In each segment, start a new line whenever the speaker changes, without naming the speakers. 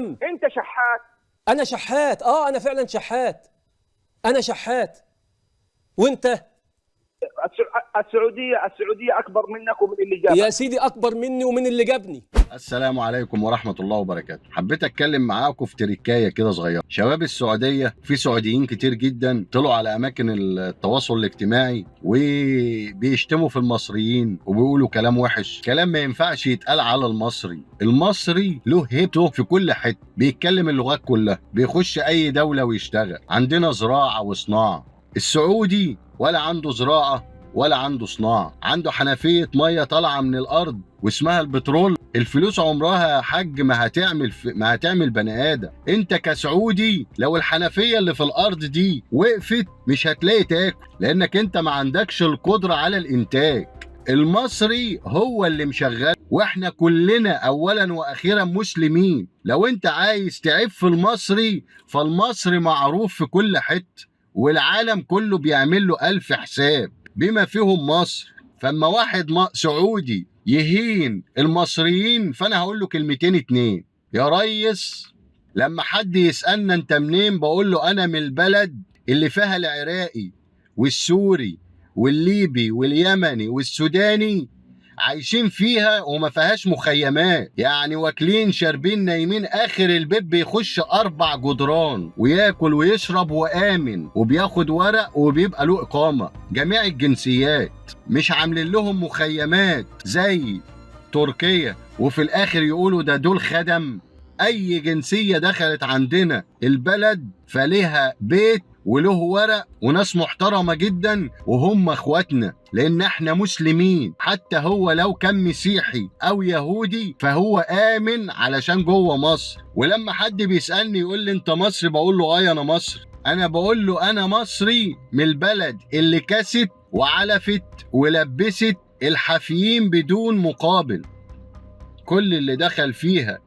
انت شحات.
انا شحات، انا فعلا شحات. انا شحات. وانت؟
السعوديه اكبر منك ومن اللي
يا
جابك.
سيدي اكبر مني ومن اللي جابني.
السلام عليكم ورحمة الله وبركاته. حبيت اتكلم معاكم في تريكاية كده صغيرة. شباب السعودية، في سعوديين كتير جدا طلعوا على اماكن التواصل الاجتماعي وبيشتموا في المصريين وبيقولوا كلام وحش، كلام ما ينفعش يتقال على المصري. المصري له هيبته في كل حتة، بيتكلم اللغات كلها، بيخش اي دولة ويشتغل. عندنا زراعة وصناعة. السعودي ولا عنده زراعة ولا عنده صناعة، عنده حنفية مية طالعة من الارض واسمها البترول. الفلوس عمرها يا حاج ما هتعمل بني ادم. انت كسعودي لو الحنفيه اللي في الارض دي وقفت مش هتلاقي تاكل، لانك انت ما عندكش القدره على الانتاج. المصري هو اللي مشغل، واحنا كلنا اولا واخيرا مسلمين. لو انت عايز تعيب في المصري، فالمصري معروف في كل حته والعالم كله بيعمل له الف حساب بما فيهم مصر. فاما واحد سعودي يهين المصريين، فانا هقول له كلمتين اتنين. يا ريس، لما حد يسألنا انت منين، بقول له انا من البلد اللي فيها العراقي والسوري والليبي واليمني والسوداني عايشين فيها وما فيهاش مخيمات، يعني واكلين شاربين نايمين، اخر البيت بيخش 4 جدران وياكل ويشرب وآمن وبياخد ورق وبيبقى له اقامة. جميع الجنسيات، مش عاملين لهم مخيمات زي تركيا وفي الاخر يقولوا ده دول خدم. اي جنسية دخلت عندنا البلد فليها بيت وله ورق وناس محترمة جدا وهم اخواتنا، لان احنا مسلمين. حتى هو لو كان مسيحي او يهودي فهو امن علشان جوه مصر. ولما حد بيسألني يقول لي انت مصري، بقول له انا مصري. انا بقول له انا مصري من البلد اللي كست وعلفت ولبست الحافيين بدون مقابل. كل اللي دخل فيها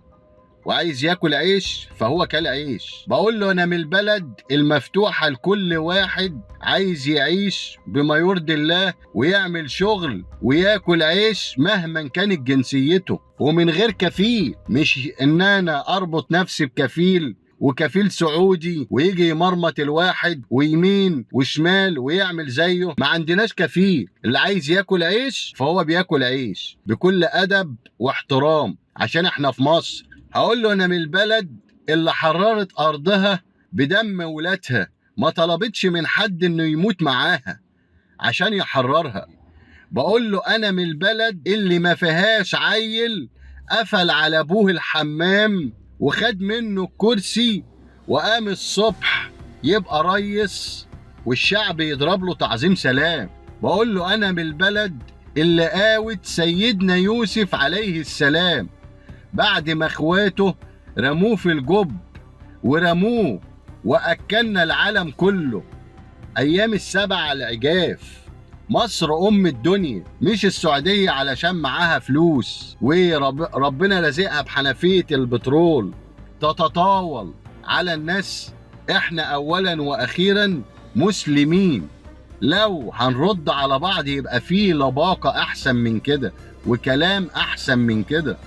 وعايز ياكل عيش فهو كل عيش. بقول له انا من البلد المفتوحة لكل واحد عايز يعيش بما يرضي الله ويعمل شغل وياكل عيش مهما كانت جنسيته ومن غير كفيل. مش ان انا اربط نفسي بكفيل وكفيل سعودي ويجي يمرمط الواحد ويمين وشمال ويعمل زيه. ما عندناش كفيل. اللي عايز ياكل عيش فهو بياكل عيش بكل ادب واحترام عشان احنا في مصر. هقول له انا من البلد اللي حررت ارضها بدم ولادها، ما طلبتش من حد انه يموت معاها عشان يحررها. بقول له انا من البلد اللي ما فيهاش عيل قفل على ابوه الحمام وخد منه الكرسي وقام الصبح يبقى ريس والشعب يضرب له تعظيم سلام. بقول له انا من البلد اللي قاوت سيدنا يوسف عليه السلام بعد ما اخواته رموه في الجب ورموه واكلنا العالم كله ايام ال7 العجاف. مصر ام الدنيا، مش السعودية علشان معاها فلوس وربنا رزقها بحنفية البترول تتطاول على الناس. احنا اولا واخيرا مسلمين. لو هنرد على بعض يبقى فيه لباقة احسن من كده وكلام احسن من كده.